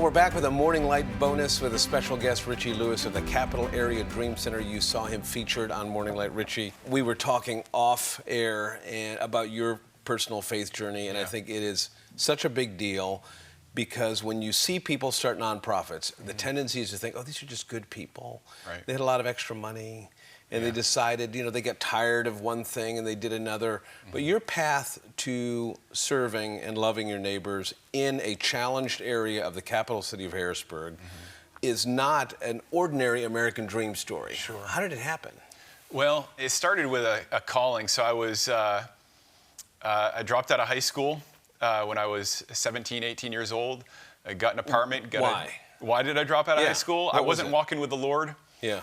Well, we're back with a Morning Light bonus with a special guest, Richie Lewis of the Capital Area Dream Center. You saw him featured on Morning Light. Richie, we were talking off air about your personal faith journey, and I think it is such a big deal because when you see people start nonprofits, the tendency is to think, oh, these are just good people. Right. They had a lot of extra money, and they decided, they got tired of one thing and they did another. But your path to serving and loving your neighbors in a challenged area of the capital city of Harrisburg is not an ordinary American dream story. Sure. How did it happen? Well, it started with a calling. So I dropped out of high school when I was 17, 18 years old. I got an apartment. Why did I drop out of high school? I wasn't walking with the Lord. Yeah.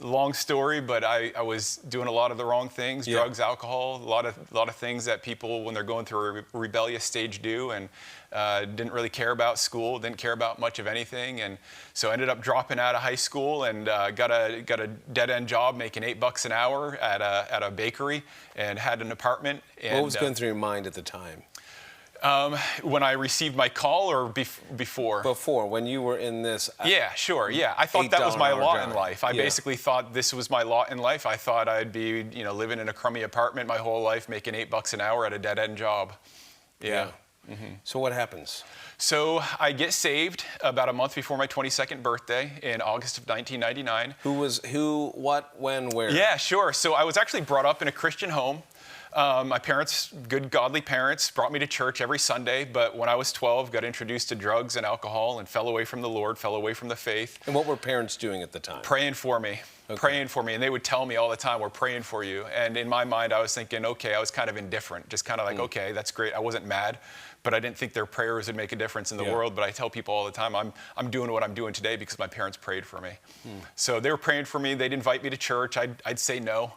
Long story, but I was doing a lot of the wrong things, drugs, alcohol, a lot of things that people, when they're going through a rebellious stage, do, and didn't really care about school, didn't care about much of anything, and so I ended up dropping out of high school and got a dead-end job making $8 an hour at a bakery and had an apartment. And, what was going through your mind at the time? When I received my call or before? Before, when you were in this Yeah, sure, yeah. I thought that was my lot in life. I basically thought this was my lot in life. I thought I'd be, living in a crummy apartment my whole life, making $8 an hour at a dead-end job. Yeah. So what happens? So I get saved about a month before my 22nd birthday in August of 1999. Who, what, when, where? Yeah, sure. So I was actually brought up in a Christian home. My parents, good godly parents, brought me to church every Sunday, but when I was 12, got introduced to drugs and alcohol and fell away from the Lord, fell away from the faith. And what were parents doing at the time? Praying for me. Praying for me, and they would tell me all the time, we're praying for you. And in my mind, I was thinking, okay, I was kind of indifferent, just kind of like, okay, that's great. I wasn't mad, but I didn't think their prayers would make a difference in the world. But I tell people all the time, I'm doing what I'm doing today because my parents prayed for me. So they were praying for me. They'd invite me to church. I'd say no.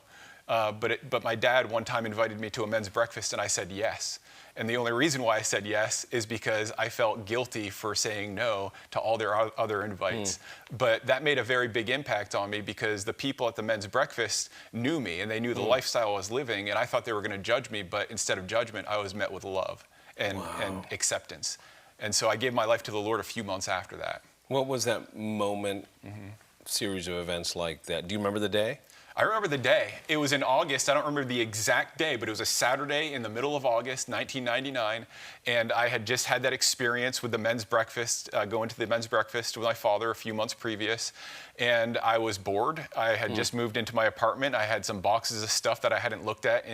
But my dad one time invited me to a men's breakfast, and I said yes. And the only reason why I said yes is because I felt guilty for saying no to all their other invites. But that made a very big impact on me because the people at the men's breakfast knew me, and they knew the lifestyle I was living, and I thought they were going to judge me, but instead of judgment, I was met with love and acceptance. And so I gave my life to the Lord a few months after that. What was that moment, series of events like that? Do you remember the day? I remember the day. It was in August. I don't remember the exact day, but it was a Saturday in the middle of August, 1999. And I had just had that experience with the men's breakfast, going to the men's breakfast with my father a few months previous. And I was bored. I had just moved into my apartment. I had some boxes of stuff that I hadn't looked at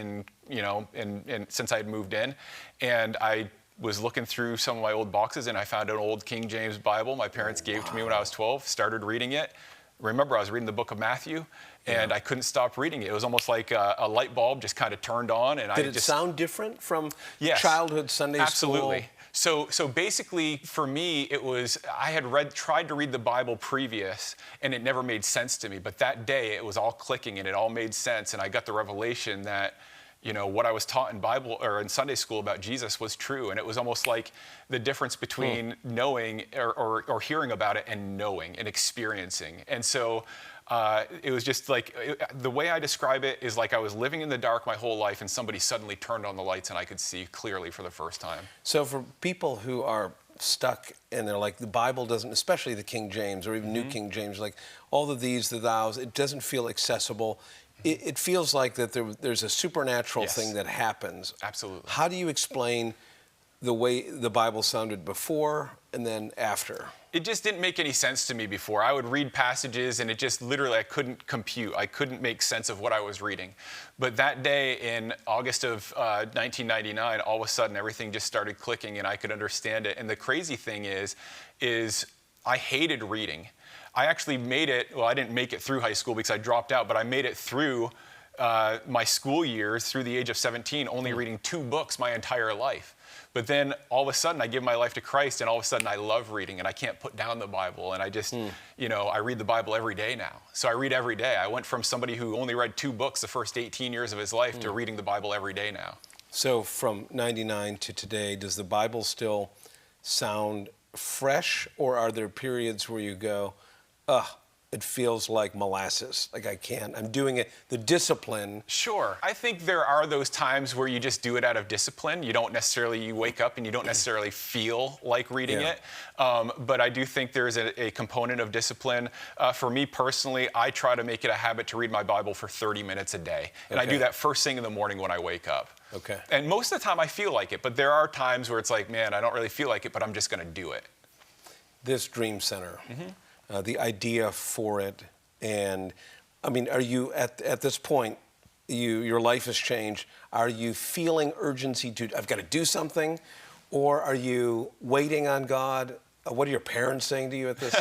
since I had moved in. And I was looking through some of my old boxes, and I found an old King James Bible my parents gave to me when I was 12, started reading it. Remember, I was reading the book of Matthew, and I couldn't stop reading it. It was almost like a light bulb just kind of turned on. And Did it sound different from childhood Sunday school? Absolutely. So basically, for me, it was, I had tried to read the Bible previous, and it never made sense to me. But that day, it was all clicking, and it all made sense. And I got the revelation that, what I was taught in Bible or in Sunday school about Jesus was true. And it was almost like the difference between knowing or hearing about it and knowing and experiencing. And so it was just like, the way I describe it is like I was living in the dark my whole life, and somebody suddenly turned on the lights and I could see clearly for the first time. So for people who are stuck and they're like, the Bible doesn't, especially the King James or even New King James, like all of these, the thous, it doesn't feel accessible. It feels like that there's a supernatural thing that happens. Absolutely. How do you explain the way the Bible sounded before and then after? It just didn't make any sense to me before. I would read passages, and it just literally, I couldn't compute. I couldn't make sense of what I was reading. But that day in August of 1999, all of a sudden, everything just started clicking, and I could understand it. And the crazy thing is I hated reading. I actually made it, well, I didn't make it through high school because I dropped out, but I made it through my school years, through the age of 17, only reading 2 books my entire life. But then all of a sudden I give my life to Christ, and all of a sudden I love reading, and I can't put down the Bible. And I just, I read the Bible every day now. So I read every day. I went from somebody who only read 2 books the first 18 years of his life to reading the Bible every day now. So from 99 to today, does the Bible still sound fresh, or are there periods where you go, it feels like molasses. Like I'm doing it, the discipline. Sure. I think there are those times where you just do it out of discipline. You wake up and you don't necessarily feel like reading it. But I do think there's a component of discipline. For me personally, I try to make it a habit to read my Bible for 30 minutes a day. And I do that first thing in the morning when I wake up. Okay. And most of the time I feel like it, but there are times where it's like, man, I don't really feel like it, but I'm just going to do it. This Dream Center, the idea for it, and I mean, are you at this point, your life has changed, are you feeling urgency to, I've got to do something, or are you waiting on God? What are your parents saying to you at this?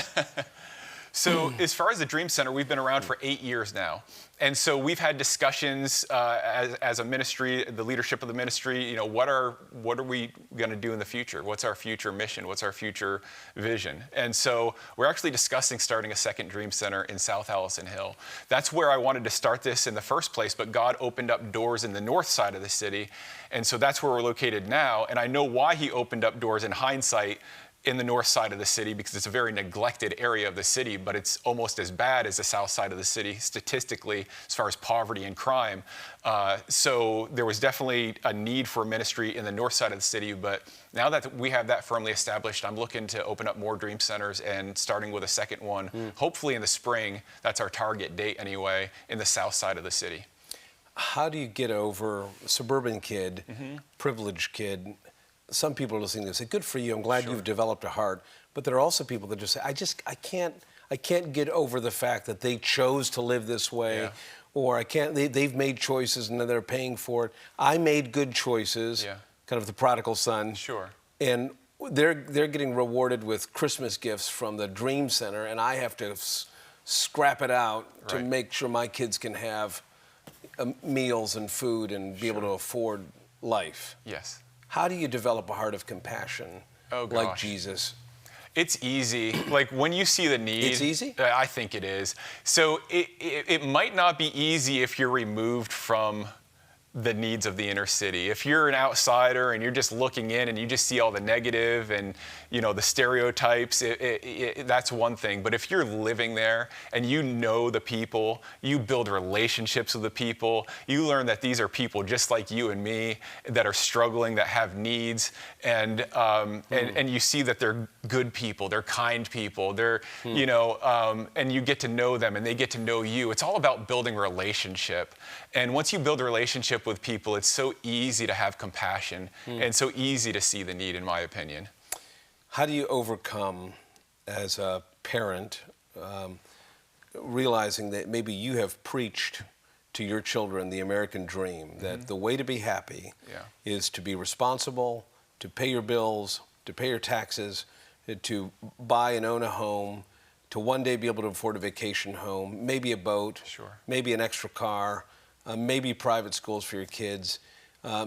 So as far as the Dream Center, we've been around for 8 years now. And so we've had discussions as a ministry, the leadership of the ministry, you know, what are we going to do in the future? What's our future mission? What's our future vision? And so we're actually discussing starting a second Dream Center in South Allison Hill. That's where I wanted to start this in the first place, but God opened up doors in the north side of the city. And so that's where we're located now. And I know why he opened up doors in hindsight in the north side of the city, because it's a very neglected area of the city, but it's almost as bad as the south side of the city statistically as far as poverty and crime. So there was definitely a need for a ministry in the north side of the city, but now that we have that firmly established, I'm looking to open up more Dream Centers and starting with a second one, hopefully in the spring. That's our target date anyway, in the south side of the city. How do you get over a suburban kid, privileged kid? Some people are listening to this and say, good for you, I'm glad you've developed a heart. But there are also people that just say, I can't get over the fact that they chose to live this way, or they've made choices and they're paying for it. I made good choices, kind of the prodigal son. And they're getting rewarded with Christmas gifts from the Dream Center, and I have to scrap it out to make sure my kids can have meals and food and be able to afford life. How do you develop a heart of compassion like Jesus? It's easy. Like when you see the need. It's easy? I think it is. So it might not be easy if you're removed from the needs of the inner city. If you're an outsider and you're just looking in and you just see all the negative and, you know, the stereotypes, that's one thing. But if you're living there and you know the people, you build relationships with the people, you learn that these are people just like you and me that are struggling, that have needs, and you see that they're good people, they're kind people, they're, you know, and you get to know them and they get to know you. It's all about building relationship. And once you build a relationship with people, it's so easy to have compassion and so easy to see the need, in my opinion. How do you overcome, as a parent, realizing that maybe you have preached to your children the American dream, that the way to be happy is to be responsible, to pay your bills, to pay your taxes, to buy and own a home, to one day be able to afford a vacation home, maybe a boat, maybe an extra car, maybe private schools for your kids,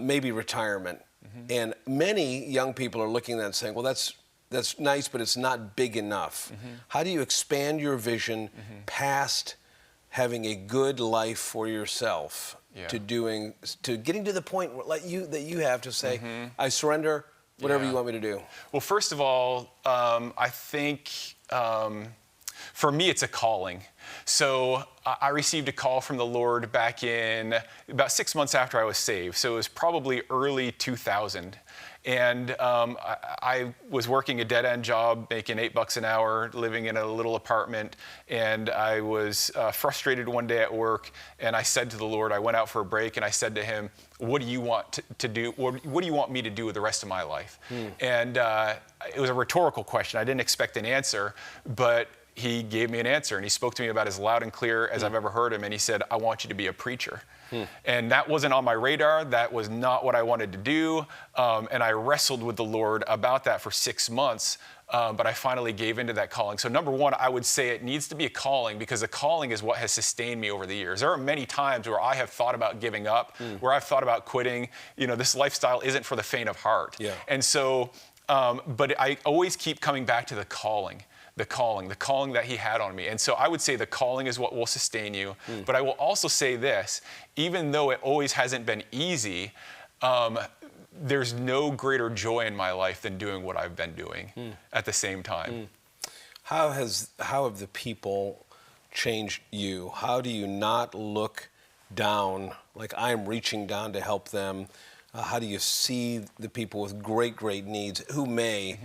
maybe retirement. And many young people are looking at that and saying, well, that's nice, but it's not big enough. How do you expand your vision past having a good life for yourself to getting to the point that you have to say, I surrender, whatever you want me to do? Well, first of all, I think for me, it's a calling. So I received a call from the Lord back in about 6 months after I was saved. So it was probably early 2000. And I was working a dead-end job, making $8 an hour, living in a little apartment. And I was frustrated one day at work. And I said to the Lord, I went out for a break, and I said to him, what do you want to do? What do you want me to do with the rest of my life? And it was a rhetorical question. I didn't expect an answer, but he gave me an answer, and he spoke to me about as loud and clear as I've ever heard him, and he said, I want you to be a preacher. And that wasn't on my radar. That was not what I wanted to do, and I wrestled with the Lord about that for 6 months, but I finally gave into that calling. So number one, I would say it needs to be a calling, because a calling is what has sustained me over the years. There are many times where I have thought about giving up, where I've thought about quitting. You know, this lifestyle isn't for the faint of heart. And so, but I always keep coming back to the calling that he had on me. And so I would say the calling is what will sustain you. But I will also say this, even though it always hasn't been easy, there's no greater joy in my life than doing what I've been doing at the same time. How have the people changed you? How do you not look down, like I'm reaching down to help them? How do you see the people with great, great needs who may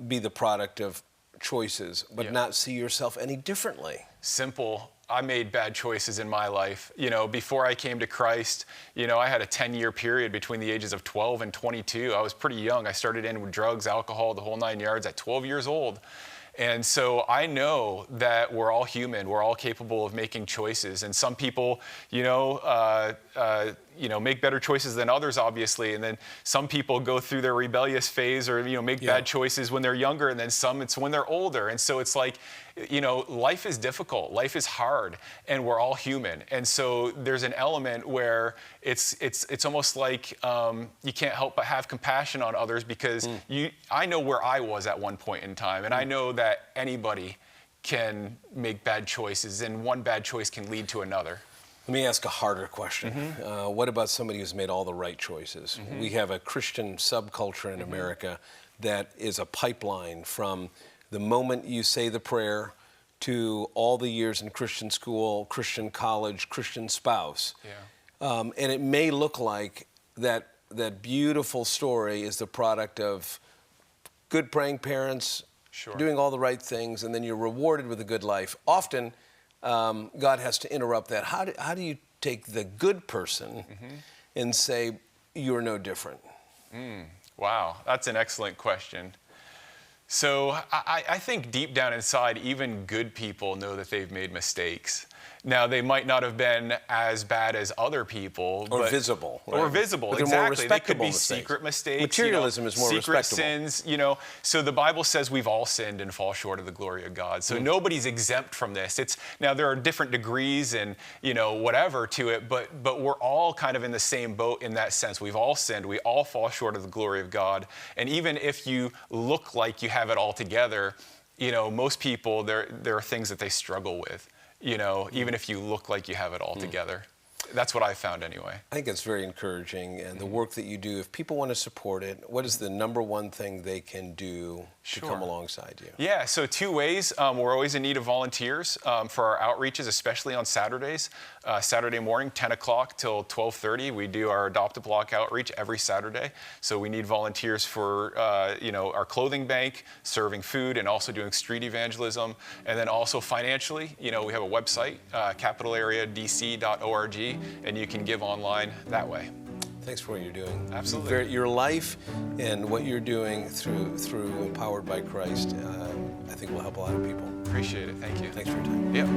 be the product of choices, but not see yourself any differently? Simple. I made bad choices in my life. You know, before I came to Christ, you know, I had a 10-year period between the ages of 12 and 22. I was pretty young. I started in with drugs, alcohol, the whole 9 yards at 12 years old. And so I know that we're all human. We're all capable of making choices. And some people, make better choices than others, obviously. And then some people go through their rebellious phase or, make bad choices when they're younger. And then some, it's when they're older. And so it's like, life is difficult. Life is hard. And we're all human. And so there's an element where it's almost like you can't help but have compassion on others because I know where I was at one point in time. And I know that anybody can make bad choices. And one bad choice can lead to another. Let me ask a harder question. What about somebody who's made all the right choices? We have a Christian subculture in America that is a pipeline from the moment you say the prayer to all the years in Christian school, Christian college, Christian spouse. And it may look like that beautiful story is the product of good praying parents, doing all the right things, and then you're rewarded with a good life. Often, God has to interrupt that. How do you take the good person and say, you're no different? Wow, that's an excellent question. So I think deep down inside, even good people know that they've made mistakes. Now, they might not have been as bad as other people. Or visible. Right? Or visible, but they're exactly. more respectable They could be mistakes. secret mistakes. Materialism is more secret respectable. sins, So the Bible says we've all sinned and fall short of the glory of God. So nobody's exempt from this. Now, there are different degrees and, whatever to it, but we're all kind of in the same boat in that sense. We've all sinned. We all fall short of the glory of God. And even if you look like you have it all together, most people, there are things that they struggle with. Even if you look like you have it all together. That's what I found anyway. I think it's very encouraging, and the work that you do, if people want to support it, what is the number one thing they can do to come alongside you? Yeah, so 2 ways. We're always in need of volunteers for our outreaches, especially on Saturdays. Saturday morning, 10 o'clock till 12:30, we do our Adopt a Block outreach every Saturday. So we need volunteers for, our clothing bank, serving food, and also doing street evangelism. And then also financially, we have a website, capitalareadc.org. And you can give online that way. Thanks for what you're doing. Absolutely. Your life and what you're doing through Empowered by Christ, I think will help a lot of people. Appreciate it. Thank you. Thanks for your time. Yep.